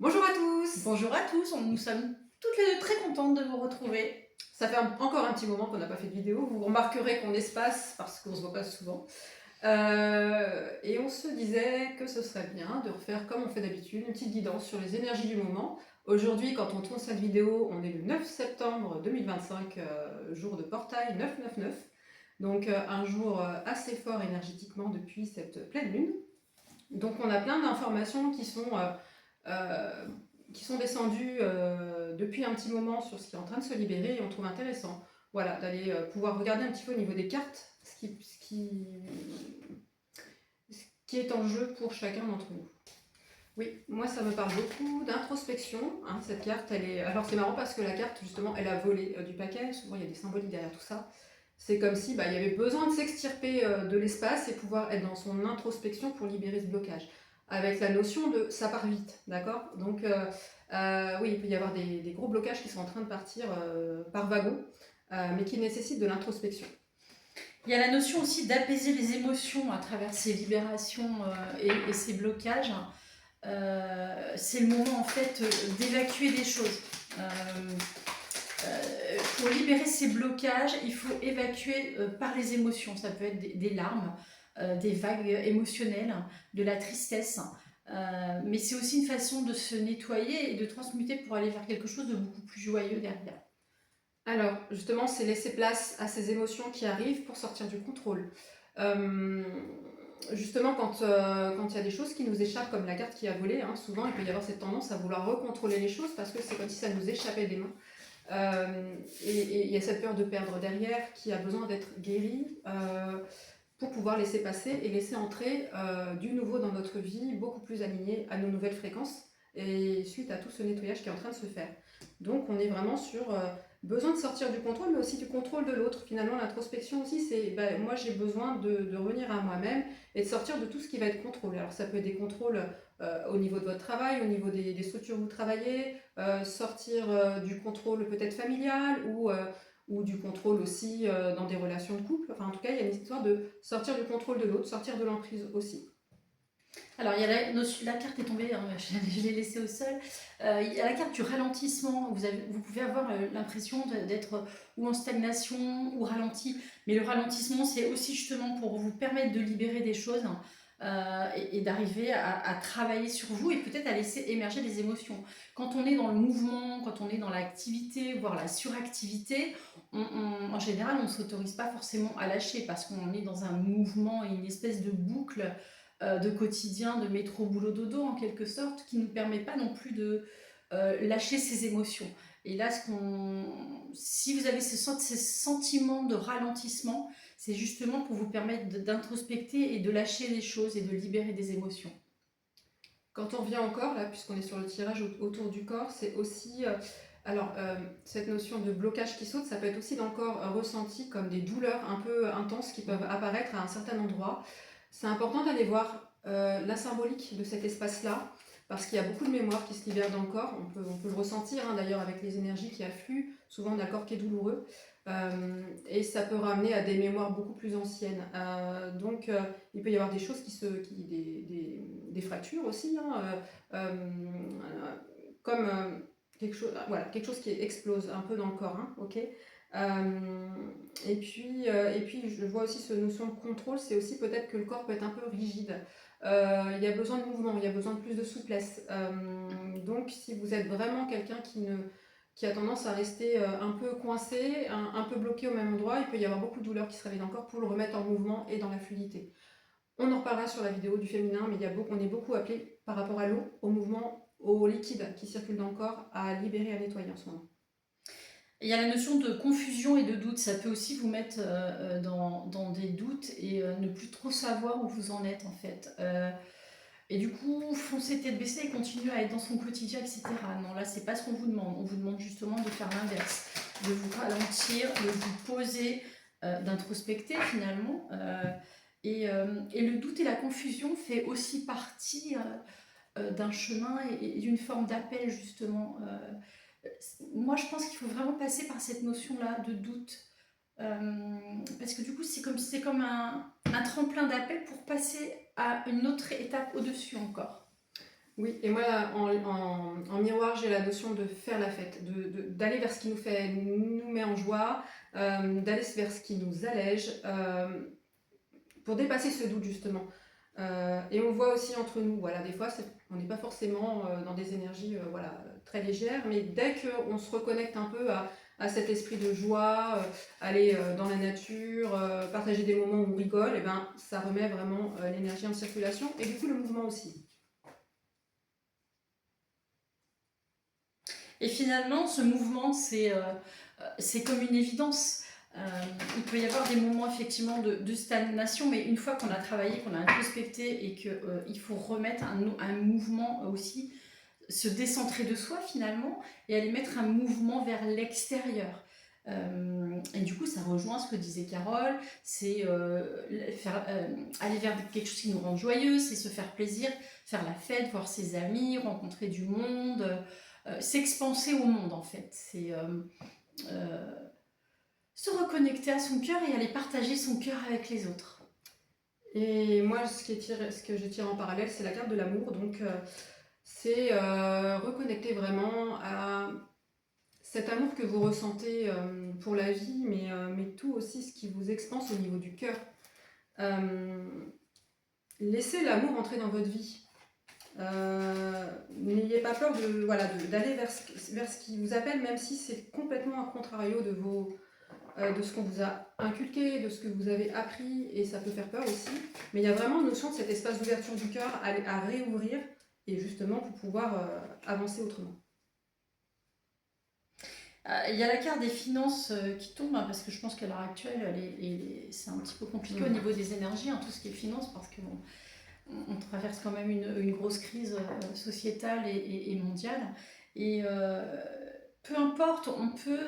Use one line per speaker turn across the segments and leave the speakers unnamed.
Bonjour à tous!
Bonjour à tous, nous sommes toutes les deux très contentes de vous retrouver.
Ça fait encore un petit moment qu'on n'a pas fait de vidéo. Vous remarquerez qu'on espace parce qu'on se voit pas souvent. Et on se disait que ce serait bien de refaire comme on fait d'habitude, une petite guidance sur les énergies du moment. Aujourd'hui, quand on tourne cette vidéo, on est le 9 septembre 2025, jour de portail 999. Donc un jour assez fort énergétiquement depuis cette pleine lune. Donc on a plein d'informations qui sont descendues depuis un petit moment sur ce qui est en train de se libérer et on trouve intéressant voilà, d'aller pouvoir regarder un petit peu au niveau des cartes ce qui est en jeu pour chacun d'entre nous. Oui, moi ça me parle beaucoup d'introspection, hein, cette carte. Alors c'est marrant parce que la carte justement elle a volé du paquet, souvent il y a des symboliques derrière tout ça. C'est comme si il y avait besoin de s'extirper de l'espace et pouvoir être dans son introspection pour libérer ce blocage. Avec la notion de ça part vite, d'accord. Donc oui, il peut y avoir des gros blocages qui sont en train de partir par wagon, mais qui nécessitent de l'introspection.
Il y a la notion aussi d'apaiser les émotions à travers ces libérations et ces blocages. C'est le moment en fait d'évacuer des choses. Pour libérer ces blocages, il faut évacuer par les émotions. Ça peut être des larmes, des vagues émotionnelles, de la tristesse. Mais c'est aussi une façon de se nettoyer et de transmuter pour aller vers quelque chose de beaucoup plus joyeux derrière.
Alors, justement, c'est laisser place à ces émotions qui arrivent pour sortir du contrôle. Justement, quand il y a des choses qui nous échappent, comme la carte qui a volé, hein, souvent il peut y avoir cette tendance à vouloir recontrôler les choses parce que c'est comme si ça nous échappait des mains. Et il y a cette peur de perdre derrière qui a besoin d'être guérie pour pouvoir laisser passer et laisser entrer du nouveau dans notre vie, beaucoup plus aligné à nos nouvelles fréquences et suite à tout ce nettoyage qui est en train de se faire. Donc on est vraiment sur besoin de sortir du contrôle, mais aussi du contrôle de l'autre. Finalement, l'introspection aussi, c'est moi j'ai besoin de revenir à moi-même et de sortir de tout ce qui va être contrôle. Alors ça peut être des contrôles au niveau de votre travail, au niveau des structures où vous travaillez, sortir du contrôle peut-être familial ou du contrôle aussi dans des relations de couple. Enfin, en tout cas, il y a une histoire de sortir du contrôle de l'autre, sortir de l'emprise aussi.
Alors, il y a la carte est tombée, hein, je l'ai laissée au sol. Il y a la carte du ralentissement. Vous pouvez avoir l'impression d'être ou en stagnation ou ralenti. Mais le ralentissement, c'est aussi justement pour vous permettre de libérer des choses et d'arriver à travailler sur vous et peut-être à laisser émerger des émotions. Quand on est dans le mouvement, quand on est dans l'activité, voire la suractivité, en général, on ne s'autorise pas forcément à lâcher parce qu'on est dans un mouvement et une espèce de boucle de quotidien, de métro, boulot, dodo en quelque sorte, qui ne nous permet pas non plus de lâcher ses émotions. Et là, si vous avez ces sentiments de ralentissement, c'est justement pour vous permettre d'introspecter et de lâcher les choses et de libérer des émotions.
Quand on revient au corps, là, puisqu'on est sur le tirage autour du corps, c'est aussi... cette notion de blocage qui saute, ça peut être aussi dans le corps ressenti comme des douleurs un peu intenses qui peuvent apparaître à un certain endroit. C'est important d'aller voir la symbolique de cet espace-là, parce qu'il y a beaucoup de mémoire qui se libère dans le corps. On peut le ressentir hein, d'ailleurs avec les énergies qui affluent. Souvent, on a le corps qui est douloureux. Et ça peut ramener à des mémoires beaucoup plus anciennes. Donc, il peut y avoir des choses des fractures aussi, hein, comme quelque chose qui explose un peu dans le corps, hein, ok. Et puis je vois aussi cette notion de contrôle, c'est aussi peut-être que le corps peut être un peu rigide. Il y a besoin de mouvement, il y a besoin de plus de souplesse. Donc si vous êtes vraiment quelqu'un qui a tendance à rester un peu coincé, un peu bloqué au même endroit, il peut y avoir beaucoup de douleurs qui se réveillent dans le corps pour le remettre en mouvement et dans la fluidité. On en reparlera sur la vidéo du féminin, mais on est beaucoup appelé par rapport à l'eau, au mouvement, au liquide qui circule dans le corps, à libérer, à nettoyer en ce moment.
Il y a la notion de confusion et de doute. Ça peut aussi vous mettre dans des doutes et ne plus trop savoir où vous en êtes en fait. Et du coup, foncer tête baissée et continuer à être dans son quotidien, etc. Non, là, c'est pas ce qu'on vous demande. On vous demande justement de faire l'inverse, de vous ralentir, de vous poser, d'introspecter finalement. Et le doute et la confusion fait aussi partie d'un chemin et d'une forme d'appel justement. Moi, je pense qu'il faut vraiment passer par cette notion-là de doute. Parce que du coup, c'est comme un tremplin d'appel pour passer à une autre étape au-dessus encore.
Oui, et moi, en miroir, j'ai la notion de faire la fête, d'aller vers ce qui nous met en joie, d'aller vers ce qui nous allège, pour dépasser ce doute justement. Et on voit aussi entre nous, voilà, des fois, on n'est pas forcément dans des énergies voilà, très légères, mais dès qu'on se reconnecte un peu à cet esprit de joie, aller dans la nature, partager des moments où on rigole, et ben, ça remet vraiment l'énergie en circulation, et du coup le mouvement aussi.
Et finalement, ce mouvement, c'est comme une évidence. Il peut y avoir des moments effectivement de stagnation, mais une fois qu'on a travaillé, qu'on a introspecté et qu'il faut remettre un mouvement aussi, se décentrer de soi finalement et aller mettre un mouvement vers l'extérieur. Et du coup, ça rejoint ce que disait Carole, c'est aller vers quelque chose qui nous rend joyeux, c'est se faire plaisir, faire la fête, voir ses amis, rencontrer du monde, s'expanser au monde en fait. C'est euh, se reconnecter à son cœur et aller partager son cœur avec les autres.
Et moi, ce que je tire en parallèle, c'est la carte de l'amour. Donc, c'est reconnecter vraiment à cet amour que vous ressentez pour la vie, mais tout aussi ce qui vous expanse au niveau du cœur. Laissez l'amour entrer dans votre vie. N'ayez pas peur d'aller vers ce qui vous appelle, même si c'est complètement à contrario de ce qu'on vous a inculqué, de ce que vous avez appris, et ça peut faire peur aussi. Mais il y a vraiment une notion de cet espace d'ouverture du cœur à réouvrir, et justement pour pouvoir avancer autrement.
Il y a la carte des finances qui tombe, hein, parce que je pense qu'à l'heure actuelle, c'est un petit peu compliqué au niveau des énergies, hein, tout ce qui est finance, parce qu'on on traverse quand même une grosse crise sociétale et mondiale. Et peu importe, on peut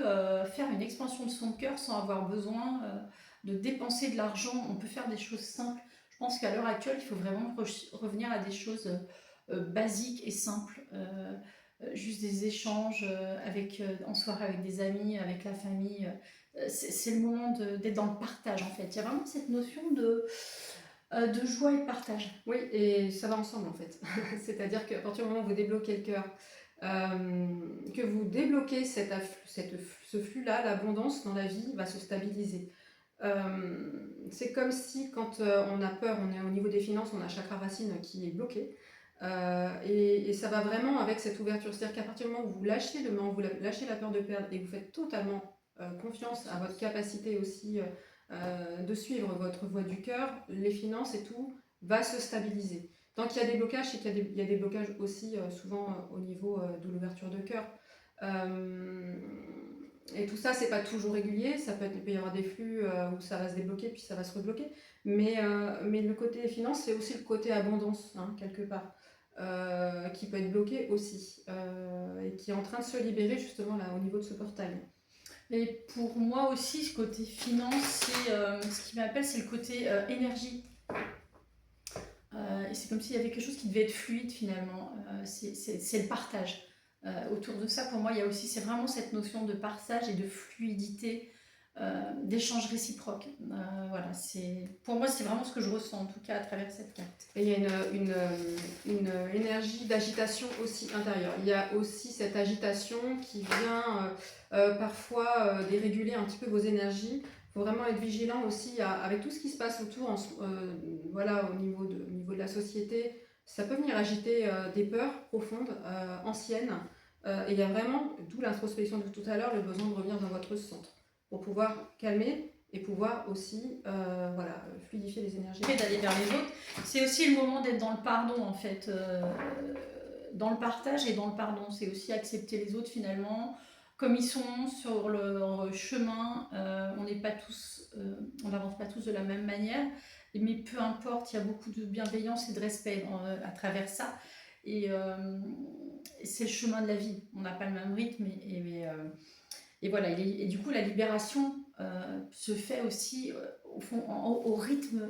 faire une expansion de son cœur sans avoir besoin de dépenser de l'argent. On peut faire des choses simples. Je pense qu'à l'heure actuelle, il faut vraiment revenir à des choses basiques et simples. Juste des échanges en soirée avec des amis, avec la famille. C'est le moment d'être dans le partage en fait. Il y a vraiment cette notion de joie et de partage.
Oui, et ça va ensemble en fait. C'est-à-dire qu'à partir du moment où vous débloquez le cœur, que vous débloquez ce flux-là, l'abondance dans la vie va se stabiliser. C'est comme si quand on a peur, on est au niveau des finances, on a chakra racine qui est bloqué. Et ça va vraiment avec cette ouverture. C'est-à-dire qu'à partir du moment où vous lâchez vous lâchez la peur de perdre et que vous faites totalement confiance à votre capacité aussi de suivre votre voie du cœur, les finances et tout va se stabiliser. Tant qu'il y a des blocages, c'est qu'il y a des blocages aussi souvent au niveau de l'ouverture de cœur. Et tout ça, c'est pas toujours régulier. Il peut y avoir des flux où ça va se débloquer puis ça va se rebloquer. Mais le côté des finances, c'est aussi le côté abondance, hein, quelque part, qui peut être bloqué aussi et qui est en train de se libérer justement là au niveau de ce portail.
Et pour moi aussi, ce côté finance, ce qui m'appelle, c'est le côté énergie. Et c'est comme s'il y avait quelque chose qui devait être fluide finalement. C'est le partage. Autour de ça, pour moi, il y a aussi, c'est vraiment cette notion de partage et de fluidité, d'échange réciproque. Voilà, pour moi, c'est vraiment ce que je ressens en tout cas à travers cette carte.
Et il y a une énergie d'agitation aussi intérieure. Il y a aussi cette agitation qui vient parfois déréguler un petit peu vos énergies. Il faut vraiment être vigilant aussi avec tout ce qui se passe autour, voilà, au niveau de la société. Ça peut venir agiter des peurs profondes, anciennes. Et il y a vraiment, d'où l'introspection de tout à l'heure, le besoin de revenir dans votre centre pour pouvoir calmer et pouvoir aussi voilà, fluidifier les énergies.
D'aller vers les autres. C'est aussi le moment d'être dans le pardon en fait. Dans le partage et dans le pardon. C'est aussi accepter les autres finalement comme ils sont sur leur chemin. On n'est pas tous, on n'avance pas tous de la même manière, mais peu importe, il y a beaucoup de bienveillance et de respect à travers ça. Et c'est le chemin de la vie. On n'a pas le même rythme et voilà. Et du coup, la libération se fait aussi au rythme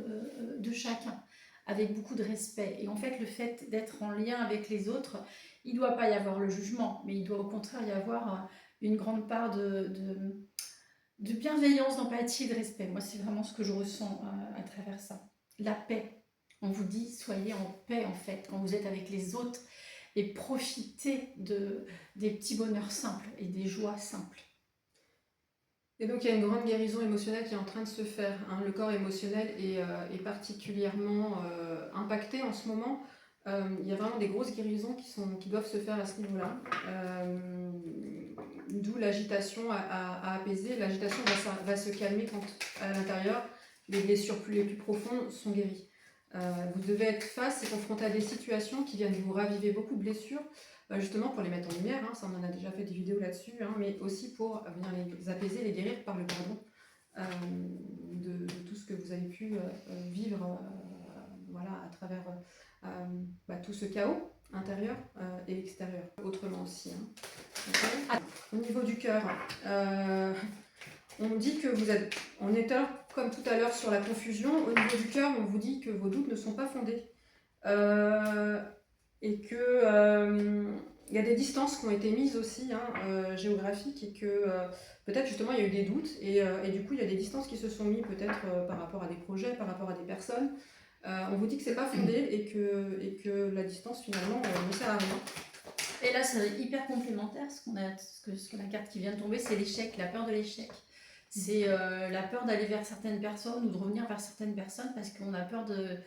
de chacun, avec beaucoup de respect. Et en fait, le fait d'être en lien avec les autres, il ne doit pas y avoir le jugement, mais il doit au contraire y avoir une grande part de bienveillance, d'empathie et de respect. Moi, c'est vraiment ce que je ressens à travers ça. La paix. On vous dit soyez en paix en fait quand vous êtes avec les autres et profitez des petits bonheurs simples et des joies simples.
Et donc il y a une grande guérison émotionnelle qui est en train de se faire, hein. Le corps émotionnel est particulièrement impacté en ce moment. Il y a vraiment des grosses guérisons qui doivent se faire à ce niveau-là. D'où l'agitation à apaiser. L'agitation va se calmer quand à l'intérieur, les blessures les plus profondes sont guéries. Vous devez être face et confronté à des situations qui viennent vous raviver beaucoup de blessures, justement pour les mettre en lumière, hein, ça on en a déjà fait des vidéos là-dessus, hein, mais aussi pour venir les apaiser, les guérir par le pardon de tout ce que vous avez pu vivre voilà, à travers tout ce chaos intérieur et extérieur, autrement aussi. Hein. Okay. Au niveau du cœur, on dit que vous êtes, on est comme tout à l'heure sur la confusion, au niveau du cœur, on vous dit que vos doutes ne sont pas fondés. Et que il y a des distances qui ont été mises aussi, hein, géographiques, et que peut-être justement il y a eu des doutes, et du coup il y a des distances qui se sont mises peut-être par rapport à des projets, par rapport à des personnes. On vous dit que c'est pas fondé et que la distance finalement ne sert à rien.
Et là c'est hyper complémentaire, ce que la carte qui vient de tomber, c'est l'échec, la peur de l'échec. C'est la peur d'aller vers certaines personnes ou de revenir vers certaines personnes parce qu'on a peur que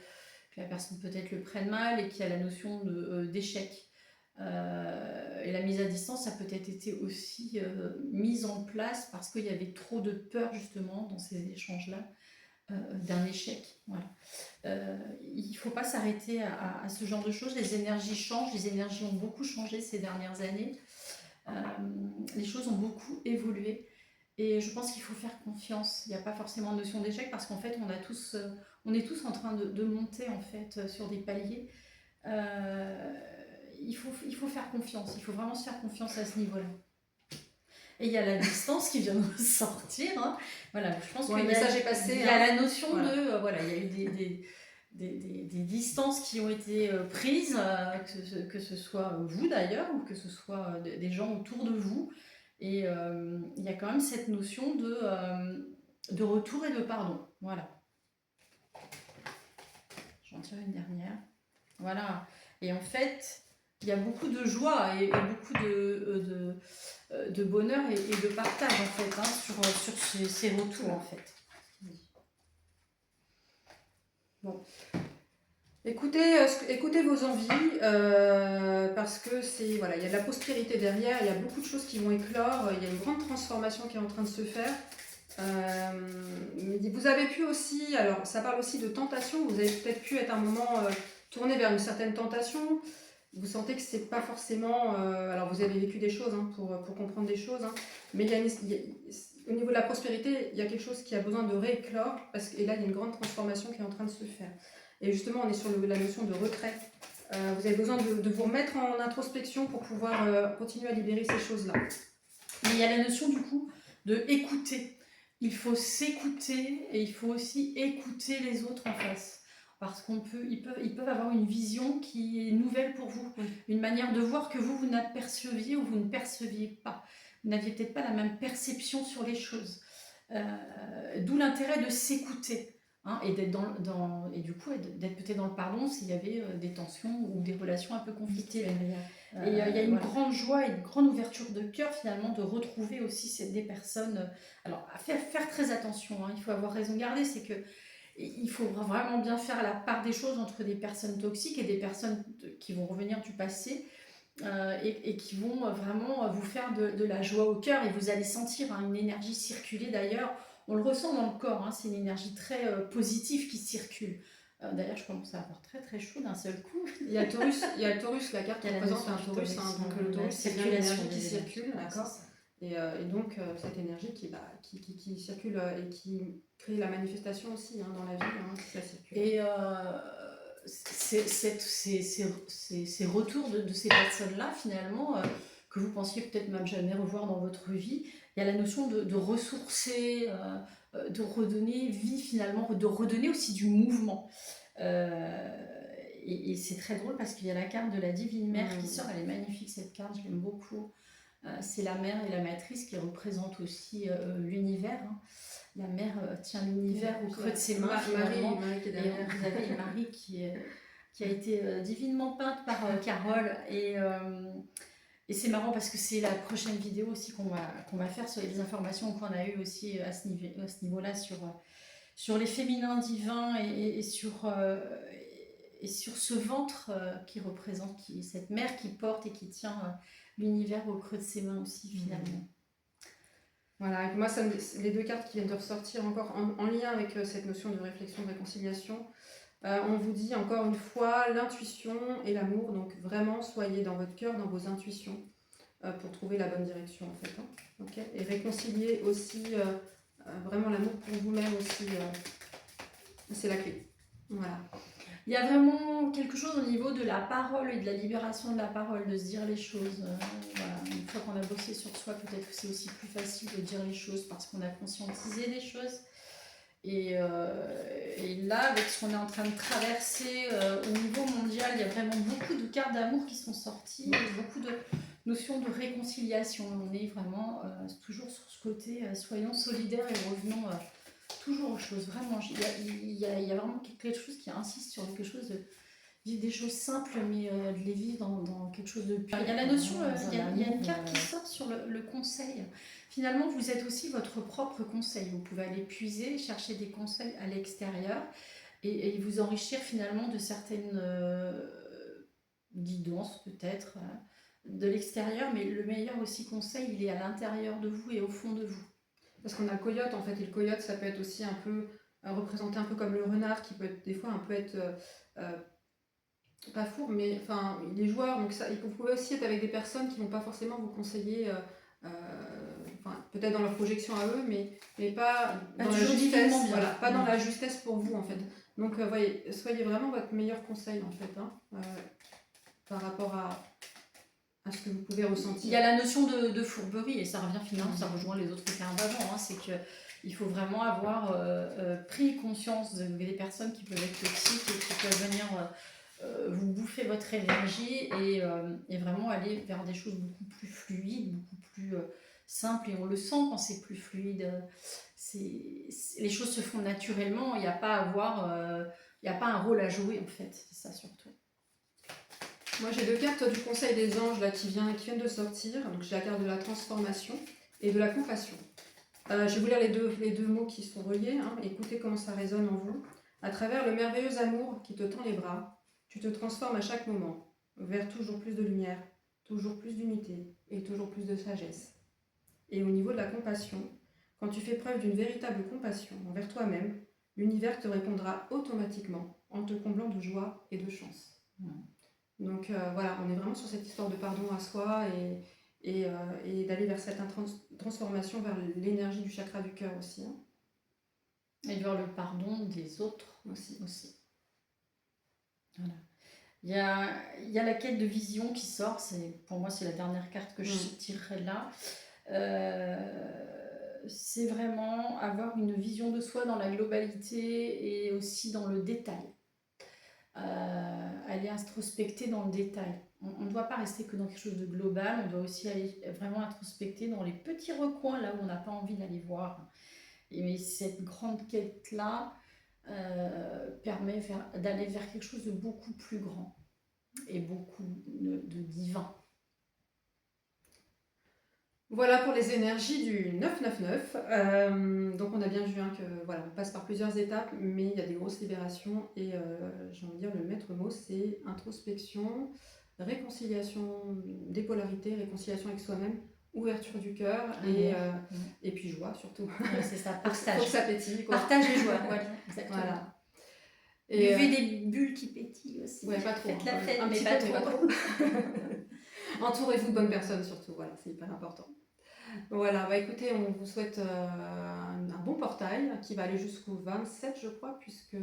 la personne peut-être le prenne mal et qu'il y a la notion d'échec. Et la mise à distance, ça a peut-être été aussi mise en place parce qu'il y avait trop de peur justement dans ces échanges-là d'un échec. Voilà. Il ne faut pas s'arrêter à ce genre de choses. Les énergies changent, les énergies ont beaucoup changé ces dernières années. Les choses ont beaucoup évolué. Et je pense qu'il faut faire confiance. Il n'y a pas forcément de notion d'échec parce qu'en fait, on est tous en train de monter en fait sur des paliers. Il faut faire confiance. Il faut vraiment se faire confiance à ce niveau-là. Et il y a la distance qui vient de sortir. Hein. Voilà, je pense qu'il y a la notion de... voilà, il y a eu des distances qui ont été prises, que ce soit vous d'ailleurs, ou que ce soit des gens autour de vous. Et il y a quand même cette notion de retour et de pardon. Voilà. J'en tire une dernière. Voilà. Et en fait, il y a beaucoup de joie et beaucoup de bonheur et de partage en fait, hein, sur ces retours en fait.
Bon. Écoutez vos envies parce que voilà, il y a de la prospérité derrière, il y a beaucoup de choses qui vont éclore, il y a une grande transformation qui est en train de se faire. Vous avez pu aussi, alors ça parle aussi de tentation, vous avez peut-être pu être à un moment tourné vers une certaine tentation. Vous sentez que c'est pas forcément... alors vous avez vécu des choses hein, pour comprendre des choses, hein, mais au niveau de la prospérité, il y a quelque chose qui a besoin de rééclore, et là il y a une grande transformation qui est en train de se faire. Et justement on est sur la notion de retrait. Vous avez besoin de vous remettre en introspection pour pouvoir continuer à libérer ces choses-là.
Mais il y a la notion du coup de écouter. Il faut s'écouter et il faut aussi écouter les autres en face. Parce ils peuvent avoir une vision qui est nouvelle pour vous, une manière de voir que vous n'aperceviez ou vous ne perceviez pas. Vous n'aviez peut-être pas la même perception sur les choses. D'où l'intérêt de s'écouter hein, et d'être et du coup d'être peut-être dans le pardon s'il y avait des tensions ou des relations un peu conflictuelles. Et il y a une grande joie et une grande ouverture de cœur finalement de retrouver aussi des personnes. Alors à faire très attention, hein, il faut avoir raison gardée, c'est que il faut vraiment bien faire la part des choses entre des personnes toxiques et des personnes qui vont revenir du passé et qui vont vraiment vous faire de la joie au cœur et vous allez sentir hein, une énergie circuler d'ailleurs. On le ressent dans le corps, hein, c'est une énergie très positive qui circule. D'ailleurs, je commence à avoir très très chaud d'un seul coup.
Il y a le Taurus, la carte qui représente un Taurus, hein, donc le Taurus c'est bien l'énergie qui circule, d'accord. Et donc cette énergie qui circule et qui crée la manifestation aussi hein, dans la vie, hein, ça circule.
Et ces retours de ces personnes-là, finalement, que vous pensiez peut-être même jamais revoir dans votre vie, il y a la notion de ressourcer, de redonner vie finalement, de redonner aussi du mouvement. Et c'est très drôle parce qu'il y a la carte de la Divine Mère qui sort, elle est magnifique cette carte, je l'aime beaucoup. c'est la mère et la matrice qui représentent aussi l'univers, hein. La mère tient l'univers au creux de ses mains, finalement.
Marie qui est
Et
derrière.
vous avez Marie qui a été divinement peinte par Carole. Et c'est marrant parce que c'est la prochaine vidéo aussi qu'on va faire sur les informations qu'on a eues aussi à ce niveau-là sur les féminins divins et sur ce ventre qui représente cette mère qui porte et qui tient l'univers au creux de ses mains aussi, finalement.
Voilà, et moi, les deux cartes qui viennent de ressortir encore en lien avec cette notion de réflexion, de réconciliation, on vous dit encore une fois l'intuition et l'amour, donc vraiment soyez dans votre cœur, dans vos intuitions, pour trouver la bonne direction en fait. Hein. Okay, et réconcilier aussi vraiment l'amour pour vous-même aussi, c'est la clé. Voilà.
Il y a vraiment quelque chose au niveau de la parole et de la libération de la parole, de se dire les choses. Voilà. Une fois qu'on a bossé sur soi, peut-être que c'est aussi plus facile de dire les choses parce qu'on a conscientisé les choses. Et là, avec ce qu'on est en train de traverser au niveau mondial, il y a vraiment beaucoup de cartes d'amour qui sont sorties, et beaucoup de notions de réconciliation. On est vraiment toujours sur ce côté, soyons solidaires et revenons toujours aux choses. Vraiment, il y a vraiment quelque chose qui insiste sur quelque chose de vivre des choses simples, mais de les vivre dans quelque chose de pur. Il y a la notion, il y a une carte qui sort sur le conseil. Finalement, vous êtes aussi votre propre conseil. Vous pouvez aller puiser, chercher des conseils à l'extérieur et vous enrichir finalement de certaines guidances peut-être de l'extérieur, mais le meilleur aussi conseil, il est à l'intérieur de vous et au fond de vous.
Parce qu'on a le coyote en fait, et le coyote ça peut être aussi un peu représenté un peu comme le renard qui peut être des fois un peu être pas fourbe, mais enfin il est joueur, donc ça, vous pouvez aussi être avec des personnes qui vont pas forcément vous conseiller, peut-être dans leur projection à eux, mais pas dans la justesse, voilà, pas dans la justesse pour vous en fait. Donc voyez, soyez vraiment votre meilleur conseil en fait, hein, par rapport à ce que vous pouvez ressentir.
Il y a la notion de fourberie et ça revient finalement, ça rejoint les autres cartes d'avant, hein, c'est qu'il faut vraiment avoir pris conscience des personnes qui peuvent être toxiques et qui peuvent venir vous bouffer votre énergie et vraiment aller vers des choses beaucoup plus fluides, beaucoup plus simples, et on le sent quand c'est plus fluide. Les choses se font naturellement, il n'y a pas à avoir, il n'y a pas un rôle à jouer en fait, c'est ça surtout.
Moi j'ai deux cartes du Conseil des anges là, qui viennent de sortir. Donc j'ai la carte de la transformation et de la compassion. Je vais vous lire les deux mots qui sont reliés. Hein. Écoutez comment ça résonne en vous. À travers le merveilleux amour qui te tend les bras, tu te transformes à chaque moment vers toujours plus de lumière, toujours plus d'unité et toujours plus de sagesse. Et au niveau de la compassion, quand tu fais preuve d'une véritable compassion envers toi-même, l'univers te répondra automatiquement en te comblant de joie et de chance. Donc voilà, on est vraiment sur cette histoire de pardon à soi et d'aller vers cette transformation vers l'énergie du chakra du cœur aussi. Hein.
Et vers le pardon des autres aussi. Voilà. Il y a la quête de vision qui sort, pour moi c'est la dernière carte que je tirerai là. C'est vraiment avoir une vision de soi dans la globalité et aussi dans le détail. Aller introspecter dans le détail. On ne doit pas rester que dans quelque chose de global, on doit aussi aller vraiment introspecter dans les petits recoins là où on n'a pas envie d'aller voir. Et cette grande quête-là permet d'aller vers quelque chose de beaucoup plus grand et beaucoup de divin.
Voilà pour les énergies du 999. Donc on a bien vu hein, que voilà, on passe par plusieurs étapes, mais il y a des grosses libérations et j'ai envie de dire le maître mot c'est introspection, réconciliation des polarités, réconciliation avec soi-même, ouverture du cœur et puis joie surtout.
Ouais, c'est ça, partage.
Faut que ça pétille. Quoi.
Partage et joie, voilà, exactement. Voilà. Et buvez des bulles qui pétillent aussi.
Ouais, pas trop.
Faites la fête,
un
mais
petit
pas
peu,
trop.
Entourez-vous de bonnes personnes surtout, voilà, c'est hyper important. Voilà, bah écoutez, on vous souhaite un bon portail qui va aller jusqu'au 27 je crois, puisque...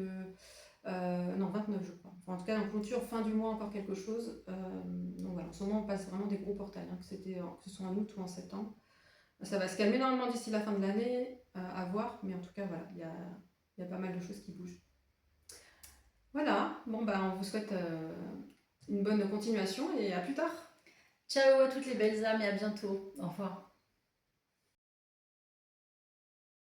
non, 29 je crois. Enfin, en tout cas, on clôture fin du mois encore quelque chose. Donc voilà, en ce moment on passe vraiment des gros portails, hein, que ce soit en août ou en septembre. Ça va se calmer normalement d'ici la fin de l'année, à voir, mais en tout cas voilà, il y a pas mal de choses qui bougent. Voilà, bon bah on vous souhaite une bonne continuation et à plus tard.
Ciao à toutes les belles âmes et à bientôt. Au revoir.